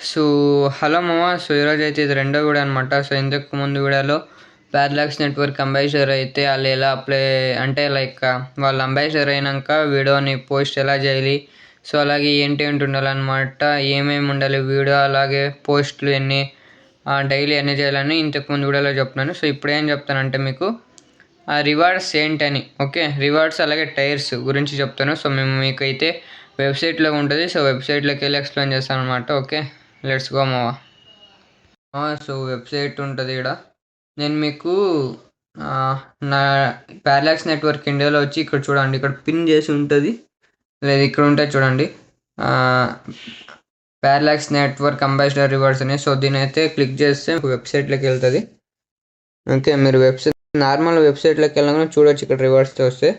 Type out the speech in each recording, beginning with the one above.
So, hello మామ. So, ఈరోజైతే ఇది రెండో వీడియో అనమాట. సో, ఇంతకు ముందు వీడియోలో పారలాక్స్ నెట్వర్క్ అంబాసిడర్ అయితే ఆళ్ళు ఎలా అప్లై అంటే వాళ్ళు అంబాసిడర్ అయినంక వీడియోని పోస్ట్ ఎలా చేయాలి, సో, అలాగే ఏంటి ఉండాలనమాట, ఏమేమి ఉండాలి వీడియో, అలాగే పోస్టులు ఎన్ని డైలీ ఎన్ని చేయాలని ఇంతకు ముందు వీడియోలో చెప్తున్నాను. సో, ఇప్పుడేం చెప్తానంటే మీకు రివార్డ్స్ ఏంటని, ఓకే, రివార్డ్స్ అలాగే టైర్స్ గురించి చెప్తాను. సో, మీకైతే వెబ్సైట్లో ఉంటుంది. సో, వెబ్సైట్లోకి వెళ్ళి ఎక్స్ప్లెయిన్ చేస్తాను అనమాట. ఓకే, లెట్స్ గో మావా. సో వెబ్సైట్ ఉంటుంది ఇక్కడ. నేను మీకు నా పారలాక్స్ నెట్వర్క్ ఇండియాలో వచ్చి ఇక్కడ చూడండి, ఇక్కడ పిన్ చేసి ఉంటుంది, లేదు ఇక్కడ ఉంటుంది చూడండి, పారలాక్స్ నెట్వర్క్ అంబాసిడర్ రివార్డ్స్ అని. సో దీని అయితే క్లిక్ చేస్తే వెబ్సైట్లోకి వెళ్తుంది. ఓకే, మీరు వెబ్సైట్ నార్మల్ వెబ్సైట్లోకి వెళ్ళగానే చూడొచ్చు ఇక్కడ రివార్డ్స్ వస్తే.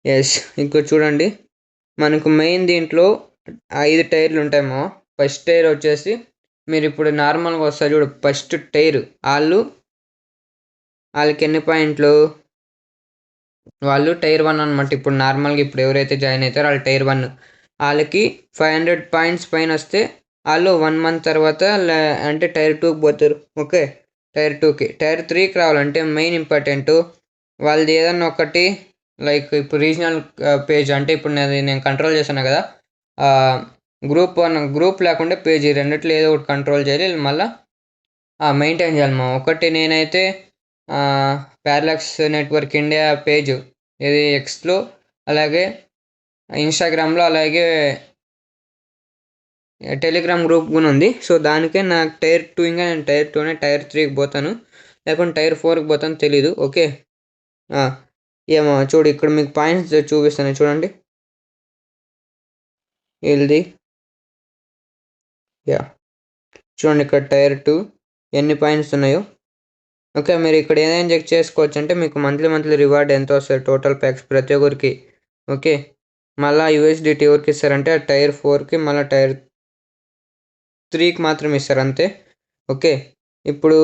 ఎస్, ఇక్కడ చూడండి, మనకు మెయిన్ దీంట్లో 5 టైర్లు ఉంటాయేమో. ఫస్ట్ టైర్ వచ్చేసి మీరు ఇప్పుడు నార్మల్గా వస్తారు చూడు, ఫస్ట్ టైర్ వాళ్ళకి ఎన్ని పాయింట్లు, వాళ్ళు టైర్ 1 అనమాట. ఇప్పుడు నార్మల్గా ఇప్పుడు ఎవరైతే జాయిన్ అవుతారో వాళ్ళు టైర్ 1, వాళ్ళకి 500 పాయింట్స్ పైన వస్తే వాళ్ళు 1 మంత్ తర్వాత అంటే టైర్ 2కి పోతారు. ఓకే, టైర్ 2కి. టైర్ 3కి రావాలంటే మెయిన్ ఇంపార్టెంట్ వాళ్ళది ఏదన్నా ఒకటి, లైక్ ఇప్పుడు రీజనల్ పేజ్ అంటే ఇప్పుడు నేను కంట్రోల్ చేశాను కదా, గ్రూప్ లేకుండా పేజీ రెండిట్లో ఏదో ఒకటి కంట్రోల్ చేయాలి, మళ్ళీ మెయింటైన్ చేయాలి మా. ఒకటి నేనైతే పారలాక్స్ నెట్వర్క్ ఇండియా పేజ్ ఇది ఎక్స్లో, అలాగే ఇన్స్టాగ్రామ్లో, అలాగే టెలిగ్రామ్ గ్రూప్ కూడా ఉంది. సో దానికే నాకు టైర్ 2, ఇంకా నేను టైర్ 2నే టైర్ 3కి పోతాను, లేకుంటే టైర్ 4కి పోతాను తెలీదు. ఓకే, ఏమో చూడు, ఇక్కడ మీకు పాయింట్స్ చూపిస్తాను చూడండి. వీళ్ళది చూడండి, ఇక్కడ టైర్ 2 ఎన్ని పాయింట్స్ ఉన్నాయో. ఓకే, మీరు ఇక్కడ ఏదైనా చెక్ చేసుకోవచ్చు, అంటే మీకు మంత్లీ రివార్డ్ ఎంత వస్తుంది, టోటల్ ప్యాక్స్ ప్రతి ఒక్కరికి. ఓకే, మళ్ళీ యూఎస్డిటీ ఎవరికి ఇస్తారంటే టైర్ 4కి, మళ్ళీ టైర్ 3కి మాత్రం ఇస్తారు అంతే. ఓకే, ఇప్పుడు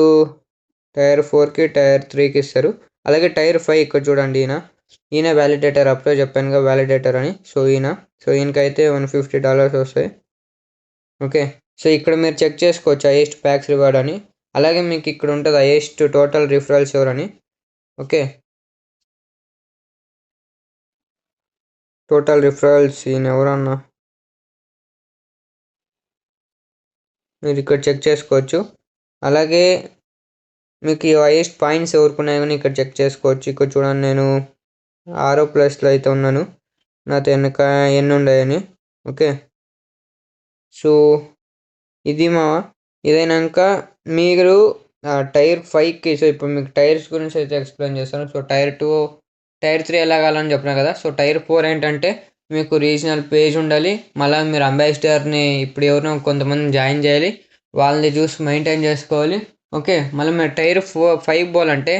టైర్ 4కి టైర్ 3కి ఇస్తారు. అలాగే టైర్ 5 ఇక్కడ చూడండి, ఈయన వ్యాలిడేటర్, అప్పుడే చెప్పానుగా వ్యాలిడేటర్ అని. సో ఈయనకైతే $150 వస్తాయి. ఓకే, సో ఇక్కడ మీరు చెక్ చేసుకోవచ్చు హైయెస్ట్ ప్యాక్స్ రివార్డ్ అని. అలాగే మీకు ఇక్కడ ఉంటుంది హైయెస్ట్ టోటల్ రిఫరల్స్ ఎవరని. ఓకే, టోటల్ రిఫరల్స్ ఈయన ఎవరన్నా మీరు ఇక్కడ చెక్ చేసుకోవచ్చు. అలాగే మీకు ఈ హైయెస్ట్ పాయింట్స్ ఎవరికి ఉన్నాయో కానీ ఇక్కడ చెక్ చేసుకోవచ్చు. ఇక్కడ చూడండి, నేను 6+ అయితే ఉన్నాను, నాతో ఎన్ని ఉన్నాయని. ఓకే, సో ఇది ఇదైనాక మీరు టైర్ 5కి, సో ఇప్పుడు మీకు టైర్స్ గురించి అయితే ఎక్స్ప్లెయిన్ చేస్తాను. సో టైర్ 2, టైర్ 3 ఎలా కావాలని చెప్పినా కదా. సో టైర్ 4 ఏంటంటే మీకు రీజనల్ పేజ్ ఉండాలి, మళ్ళీ మీరు అంబాసిడర్ని ఇప్పుడు ఎవరినో కొంతమంది జాయిన్ చేయాలి, వాళ్ళని చూసి మెయింటైన్ చేసుకోవాలి. ఓకే, మళ్ళీ మీరు టైర్ 5 పోవాలంటే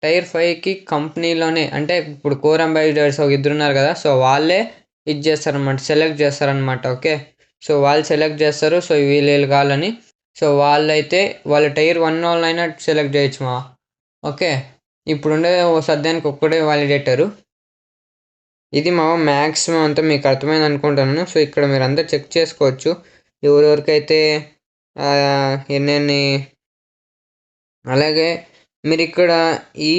టైర్ 5కి కంపెనీలోనే, అంటే ఇప్పుడు కోర్ అంబాసిడర్స్ ఒక 2 ఉన్నారు కదా, సో వాళ్ళే ఇది చేస్తారనమాట, సెలెక్ట్ చేస్తారనమాట. ఓకే, సో వాళ్ళు సెలెక్ట్ చేస్తారు, సో వీళ్ళు కావాలని. సో వాళ్ళు టైర్ 1 వాళ్ళైనా సెలెక్ట్ చేయొచ్చు మా. ఓకే, ఇప్పుడుండే సద్యానికి ఒక్కడే వ్యాలిడేటరు. ఇది మ్యాక్సిమం అంతా మీకు అర్థమైంది అనుకుంటున్నాను. సో ఇక్కడ మీరు అంతా చెక్ చేసుకోవచ్చు ఎవరెవరికైతే ఎన్నెన్ని. అలాగే మీరు ఇక్కడ ఈ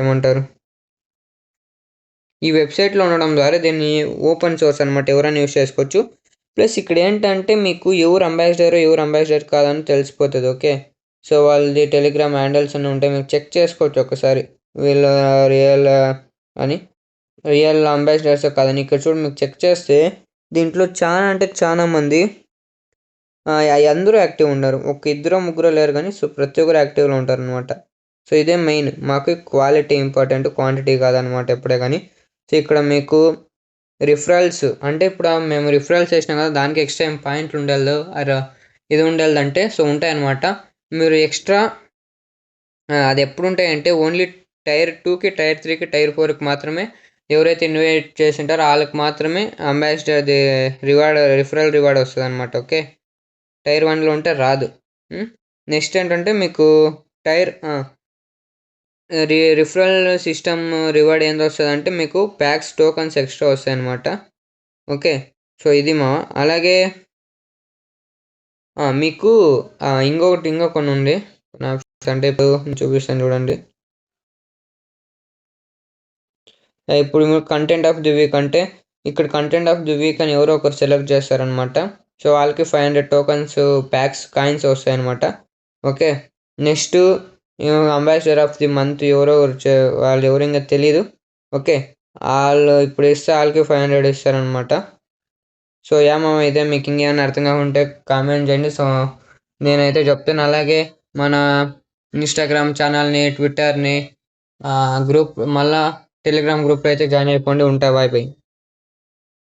ఏమంటారు, ఈ వెబ్సైట్లో ఉండడం ద్వారా దీన్ని ఓపెన్ సోర్స్ అనమాట, ఎవరైనా యూస్ చేసుకోవచ్చు. ప్లస్ ఇక్కడ ఏంటంటే మీకు ఎవరు అంబాసిడర్ కాదని తెలిసిపోతుంది. ఓకే, సో వాళ్ళది టెలిగ్రామ్ హ్యాండిల్స్ అన్నీ ఉంటాయి, మీకు చెక్ చేసుకోవచ్చు ఒకసారి వీళ్ళు రియల్ అంబాసిడర్స్ కాదని. ఇక్కడ చూడు, మీకు చెక్ చేస్తే దీంట్లో చాలా మంది అందరూ యాక్టివ్ ఉన్నారు, ఒక 2-3 లేరు కానీ. సో ప్రతి ఒక్కరు యాక్టివ్లో ఉంటారు అనమాట. సో ఇదే మెయిన్, మాకు క్వాలిటీ ఇంపార్టెంట్, క్వాంటిటీ కాదనమాట ఎప్పుడే కానీ. సో ఇక్కడ మీకు రిఫరల్స్ అంటే ఇప్పుడు మేము రిఫరల్స్ చేసినాం కదా, దానికి ఎక్స్ట్రా ఏం పాయింట్లు ఉండాలి, ఇది ఉండాలంటే సో ఉంటాయన్నమాట. మీరు ఎక్స్ట్రా అది ఎప్పుడు ఉంటాయంటే ఓన్లీ టైర్ 2కి, టైర్ 3కి, టైర్ 4కి మాత్రమే. ఎవరైతే ఇన్వైట్ చేసి ఉంటారో వాళ్ళకి మాత్రమే అంబాసిడర్ రిఫరల్ రివార్డ్ వస్తుంది అనమాట. ఓకే, టైర్ 1లో ఉంటే రాదు. నెక్స్ట్ ఏంటంటే మీకు టైర్ రిఫరల్ సిస్టమ్ రివార్డ్ ఏంది వస్తుంది అంటే మీకు ప్యాక్స్ టోకన్స్ ఎక్స్ట్రా వస్తాయి అనమాట. ఓకే, సో ఇది అలాగే మీకు ఇంకో కొన్ని ఉంది అంటే ఇప్పుడు చూపిస్తాను చూడండి. ఇప్పుడు కంటెంట్ ఆఫ్ ది వీక్ అంటే ఇక్కడ కంటెంట్ ఆఫ్ ది వీక్ అని ఎవరో ఒకరు సెలెక్ట్ చేస్తారనమాట. సో వాళ్ళకి 500 టోకన్స్ ప్యాక్స్ కాయిన్స్ వస్తాయన్నమాట. Okay, next ambassador of the month ఎవరో వాళ్ళు ఎవరు ఇంకా తెలీదు. ఓకే, వాళ్ళు ఇప్పుడు ఇస్తే వాళ్ళకి 500 ఇస్తారనమాట. సో మామ అయితే మీకు ఇంకేమైనా అర్థం కాకుంటే కామెంట్ చేయండి. సో నేనైతే చెప్తాను. అలాగే మన ఇన్స్టాగ్రామ్ ఛానల్ని, ట్విట్టర్ని గ్రూప్ మళ్ళా టెలిగ్రామ్ గ్రూప్లో అయితే జాయిన్ అయిపోండి. ఉంటా, బాయ్ బాయ్.